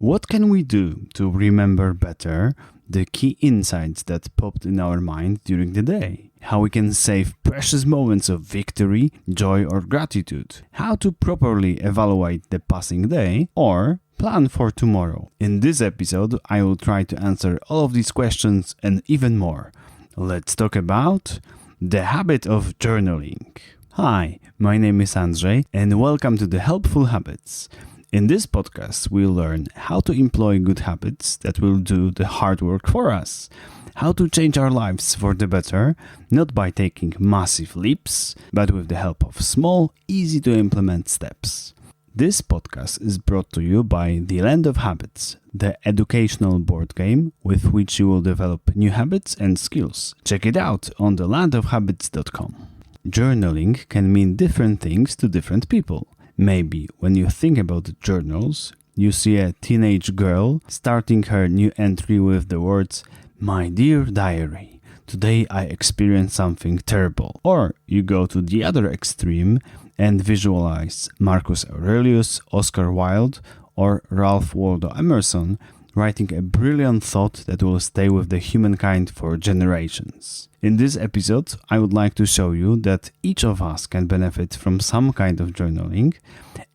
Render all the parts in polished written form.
What can we do to remember better the key insights that popped in our mind during the day? How we can save precious moments of victory, joy, or gratitude? How to properly evaluate the passing day or plan for tomorrow? In this episode, I will try to answer all of these questions and even more. Let's talk about the habit of journaling. Hi, my name is Andrzej and welcome to the Helpful Habits. In this podcast, we'll learn how to employ good habits that will do the hard work for us. How to change our lives for the better, not by taking massive leaps, but with the help of small, easy to implement steps. This podcast is brought to you by The Land of Habits, the educational board game with which you will develop new habits and skills. Check it out on thelandofhabits.com. Journaling can mean different things to different people. Maybe when you think about journals, you see a teenage girl starting her new entry with the words, "My dear diary, today I experienced something terrible." Or you go to the other extreme and visualize Marcus Aurelius, Oscar Wilde, or Ralph Waldo Emerson writing a brilliant thought that will stay with the humankind for generations. In this episode, I would like to show you that each of us can benefit from some kind of journaling,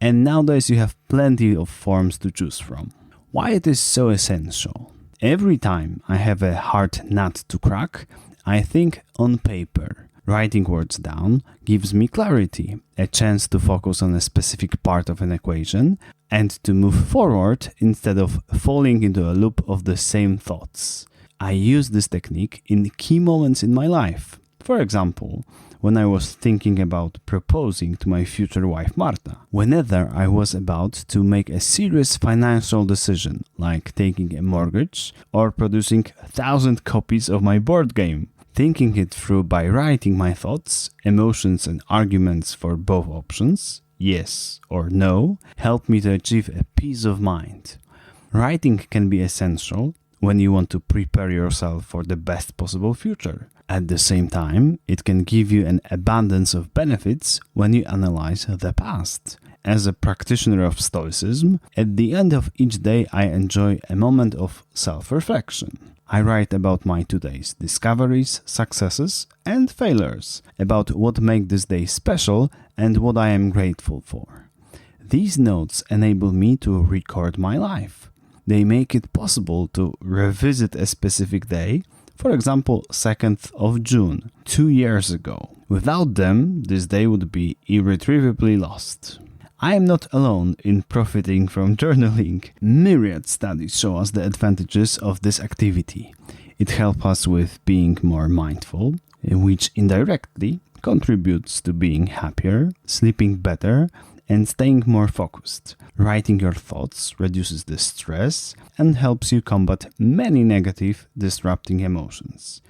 and nowadays you have plenty of forms to choose from. Why it is so essential? Every time I have a hard nut to crack, I think on paper. Writing words down gives me clarity, a chance to focus on a specific part of an equation, and to move forward instead of falling into a loop of the same thoughts. I use this technique in key moments in my life. For example, when I was thinking about proposing to my future wife Marta. Whenever I was about to make a serious financial decision, like taking a mortgage or producing 1,000 copies of my board game. Thinking it through by writing my thoughts, emotions and arguments for both options, yes or no, helped me to achieve a peace of mind. Writing can be essential when you want to prepare yourself for the best possible future. At the same time, it can give you an abundance of benefits when you analyze the past. As a practitioner of Stoicism, at the end of each day I enjoy a moment of self-reflection. I write about my today's discoveries, successes, and failures, about what makes this day special and what I am grateful for. These notes enable me to record my life. They make it possible to revisit a specific day, for example, 2nd of June, 2 years ago. Without them, this day would be irretrievably lost. I am not alone in profiting from journaling. Myriad studies show us the advantages of this activity. It helps us with being more mindful, which indirectly contributes to being happier, sleeping better, and staying more focused. Writing your thoughts reduces the stress and helps you combat many negative, disrupting emotions.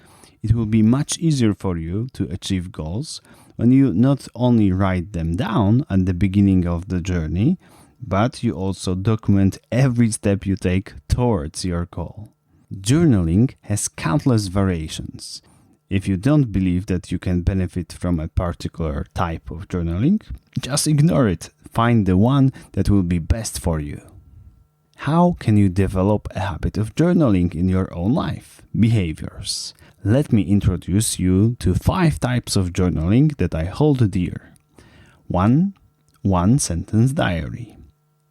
It will be much easier for you to achieve goals when you not only write them down at the beginning of the journey, but you also document every step you take towards your goal. Journaling has countless variations. If you don't believe that you can benefit from a particular type of journaling, just ignore it. Find the one that will be best for you. How can you develop a habit of journaling in your own life? Behaviors. Let me introduce you to 5 types of journaling that I hold dear. 1. One-sentence diary.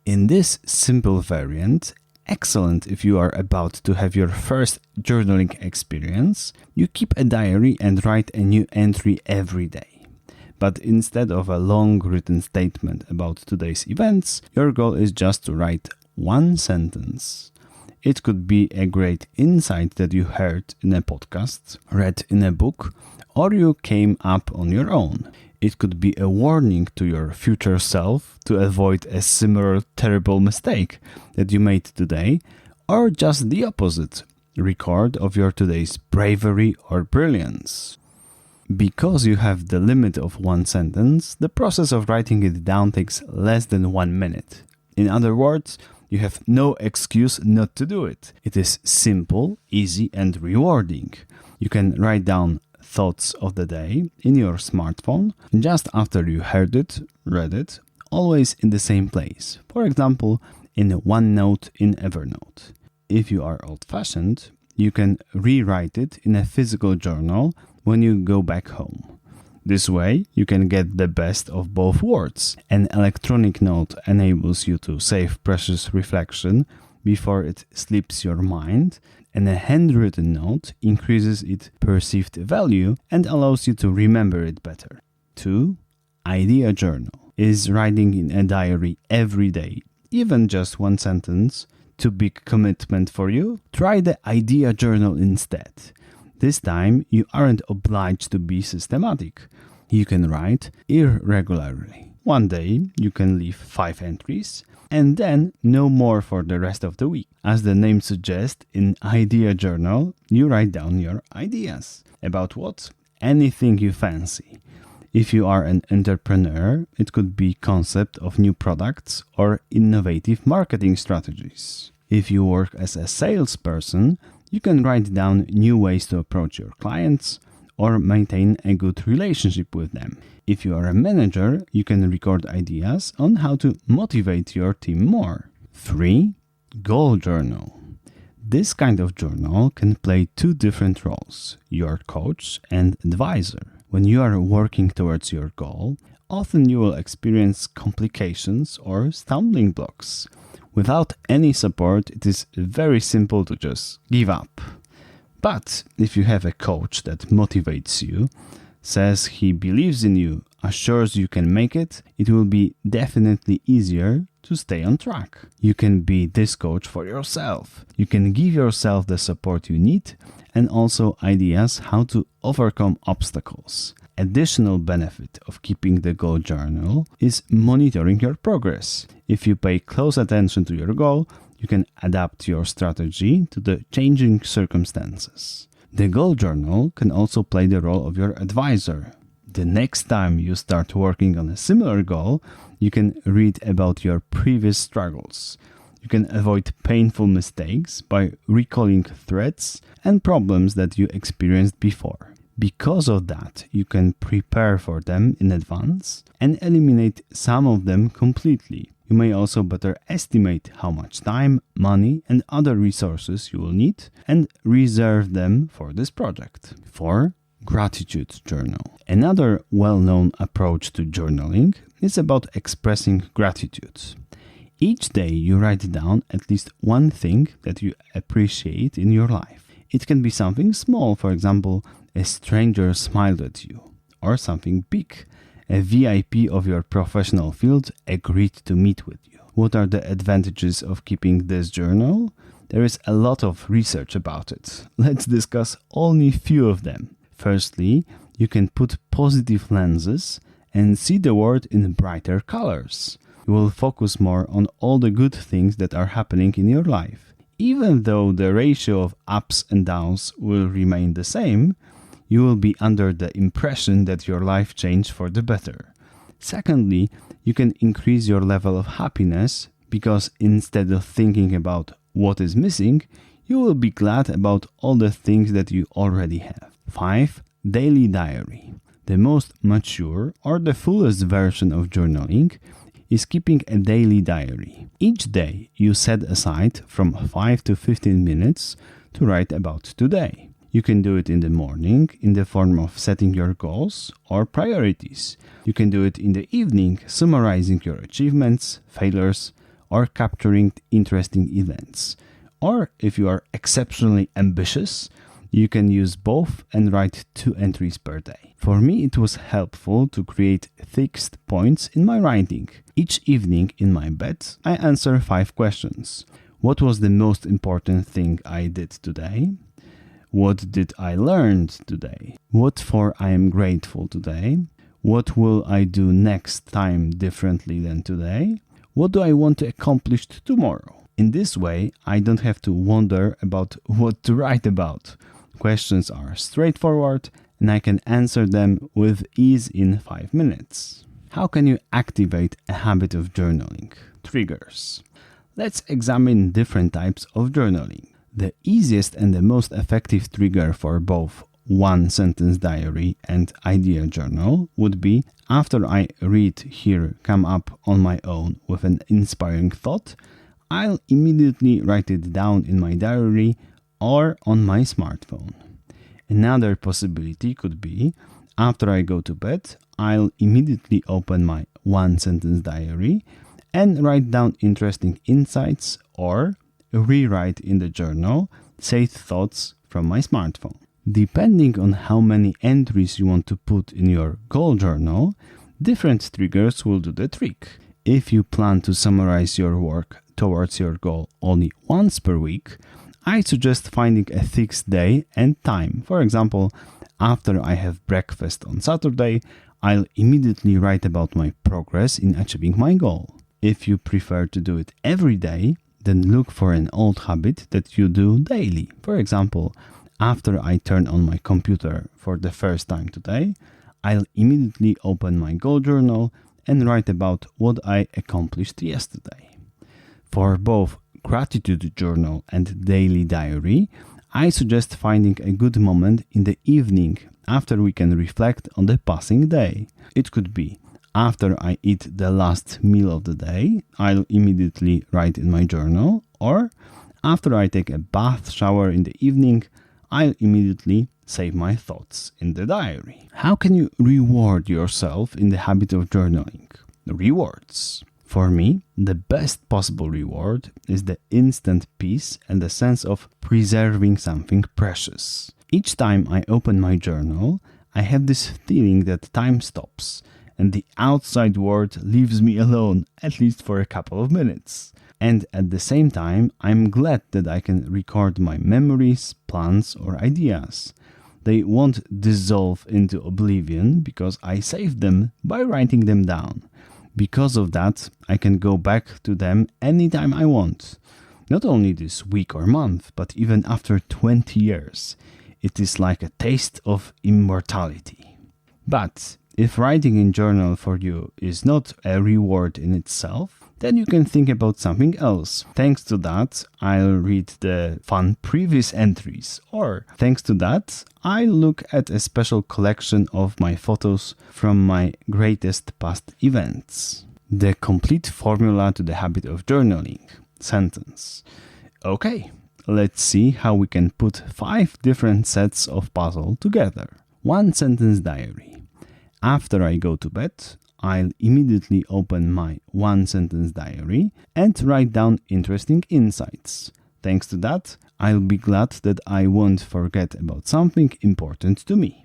In this simple variant, excellent if you are about to have your first journaling experience, you keep a diary and write a new entry every day. But instead of a long written statement about today's events, your goal is just to write one sentence. It could be a great insight that you heard in a podcast, read in a book, or you came up on your own. It could be a warning to your future self to avoid a similar terrible mistake that you made today, or just the opposite, record of your today's bravery or brilliance. Because you have the limit of one sentence, the process of writing it down takes less than 1 minute. In other words, you have no excuse not to do it. It is simple, easy, and rewarding. You can write down thoughts of the day in your smartphone just after you heard it, read it, always in the same place. For example, in OneNote in Evernote. If you are old-fashioned, you can rewrite it in a physical journal when you go back home. This way, you can get the best of both worlds. An electronic note enables you to save precious reflection before it slips your mind, and a handwritten note increases its perceived value and allows you to remember it better. 2. Idea journal. Is writing in a diary every day, even just one sentence, too big commitment for you? Try the idea journal instead. This time, you aren't obliged to be systematic. You can write irregularly. One day, you can leave 5 entries, and then no more for the rest of the week. As the name suggests, in Idea Journal, you write down your ideas. About what? Anything you fancy. If you are an entrepreneur, it could be concept of new products or innovative marketing strategies. If you work as a salesperson, you can write down new ways to approach your clients or maintain a good relationship with them. If you are a manager, you can record ideas on how to motivate your team more. 3. Goal journal. This kind of journal can play 2 different roles, your coach and advisor. When you are working towards your goal, often you will experience complications or stumbling blocks. Without any support, it is very simple to just give up. But if you have a coach that motivates you, says he believes in you, assures you can make it, it will be definitely easier to stay on track. You can be this coach for yourself. You can give yourself the support you need and also ideas how to overcome obstacles. Additional benefit of keeping the goal journal is monitoring your progress. If you pay close attention to your goal, you can adapt your strategy to the changing circumstances. The goal journal can also play the role of your advisor. The next time you start working on a similar goal, you can read about your previous struggles. You can avoid painful mistakes by recalling threats and problems that you experienced before. Because of that, you can prepare for them in advance and eliminate some of them completely. You may also better estimate how much time, money, and other resources you will need and reserve them for this project. 4. Gratitude journal. Another well-known approach to journaling is about expressing gratitude. Each day you write down at least one thing that you appreciate in your life. It can be something small, for example, a stranger smiled at you, or something big. A VIP of your professional field agreed to meet with you. What are the advantages of keeping this journal? There is a lot of research about it. Let's discuss only few of them. Firstly, you can put positive lenses and see the world in brighter colors. You will focus more on all the good things that are happening in your life. Even though the ratio of ups and downs will remain the same, you will be under the impression that your life changed for the better. Secondly, you can increase your level of happiness because instead of thinking about what is missing, you will be glad about all the things that you already have. 5. Daily diary. The most mature or the fullest version of journaling is keeping a daily diary. Each day you set aside from 5 to 15 minutes to write about today. You can do it in the morning in the form of setting your goals or priorities. You can do it in the evening, summarizing your achievements, failures, or capturing interesting events. Or if you are exceptionally ambitious, you can use both and write 2 entries per day. For me, it was helpful to create fixed points in my writing. Each evening in my bed, I answer 5 questions. What was the most important thing I did today? What did I learn today? What for I am grateful today? What will I do next time differently than today? What do I want to accomplish tomorrow? In this way, I don't have to wonder about what to write about. Questions are straightforward and I can answer them with ease in 5 minutes. How can you activate a habit of journaling? Triggers. Let's examine different types of journaling. The easiest and the most effective trigger for both one-sentence diary and idea journal would be after I read here come up on my own with an inspiring thought, I'll immediately write it down in my diary or on my smartphone. Another possibility could be, after I go to bed, I'll immediately open my one-sentence diary and write down interesting insights or rewrite in the journal saved thoughts from my smartphone. Depending on how many entries you want to put in your goal journal, different triggers will do the trick. If you plan to summarize your work towards your goal only once per week, I suggest finding a fixed day and time. For example, after I have breakfast on Saturday, I'll immediately write about my progress in achieving my goal. If you prefer to do it every day, then look for an old habit that you do daily. For example, after I turn on my computer for the first time today, I'll immediately open my goal journal and write about what I accomplished yesterday. For both gratitude journal and daily diary, I suggest finding a good moment in the evening after we can reflect on the passing day. It could be after I eat the last meal of the day, I'll immediately write in my journal, or after I take a bath shower in the evening, I'll immediately save my thoughts in the diary. How can you reward yourself in the habit of journaling? Rewards. For me, the best possible reward is the instant peace and the sense of preserving something precious. Each time I open my journal, I have this feeling that time stops and the outside world leaves me alone, at least for a couple of minutes. And at the same time, I'm glad that I can record my memories, plans, or ideas. They won't dissolve into oblivion because I saved them by writing them down. Because of that, I can go back to them anytime I want. Not only this week or month, but even after 20 years. It is like a taste of immortality. But if writing in journal for you is not a reward in itself, then you can think about something else. Thanks to that, I'll read the fun previous entries. Or thanks to that, I'll look at a special collection of my photos from my greatest past events. The complete formula to the habit of journaling. Sentence. Okay, let's see how we can put 5 different sets of puzzle together. One sentence diary. After I go to bed, I'll immediately open my one sentence diary and write down interesting insights. Thanks to that, I'll be glad that I won't forget about something important to me.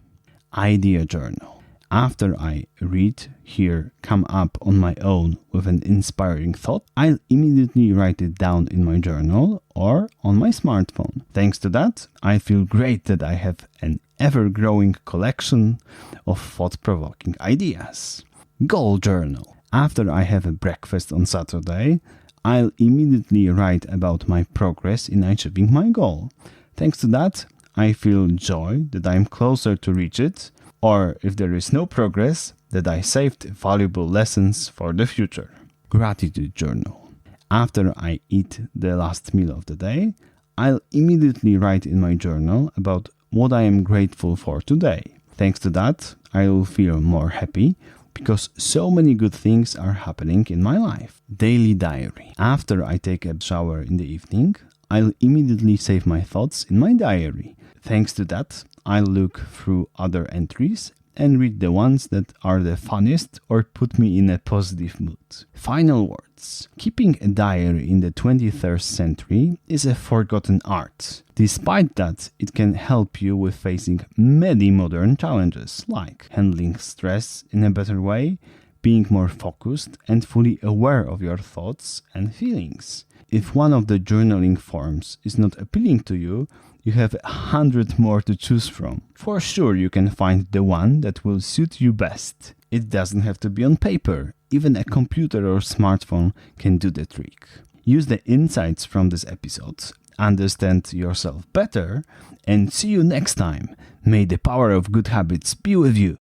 Idea journal. After I read, hear, come up on my own with an inspiring thought, I'll immediately write it down in my journal or on my smartphone. Thanks to that, I feel great that I have an ever-growing collection of thought-provoking ideas. Goal journal. After I have a breakfast on Saturday, I'll immediately write about my progress in achieving my goal. Thanks to that, I feel joy that I'm closer to reach it, or if there is no progress, that I saved valuable lessons for the future. Gratitude journal. After I eat the last meal of the day, I'll immediately write in my journal about what I am grateful for today. Thanks to that, I will feel more happy because so many good things are happening in my life. Daily diary. After I take a shower in the evening, I'll immediately save my thoughts in my diary. Thanks to that, I'll look through other entries and read the ones that are the funniest or put me in a positive mood. Final words. Keeping a diary in the 21st century is a forgotten art. Despite that, it can help you with facing many modern challenges, like handling stress in a better way, being more focused and fully aware of your thoughts and feelings. If one of the journaling forms is not appealing to you, you have 100 more to choose from. For sure, you can find the one that will suit you best. It doesn't have to be on paper. Even a computer or smartphone can do the trick. Use the insights from this episode, understand yourself better, and see you next time. May the power of good habits be with you.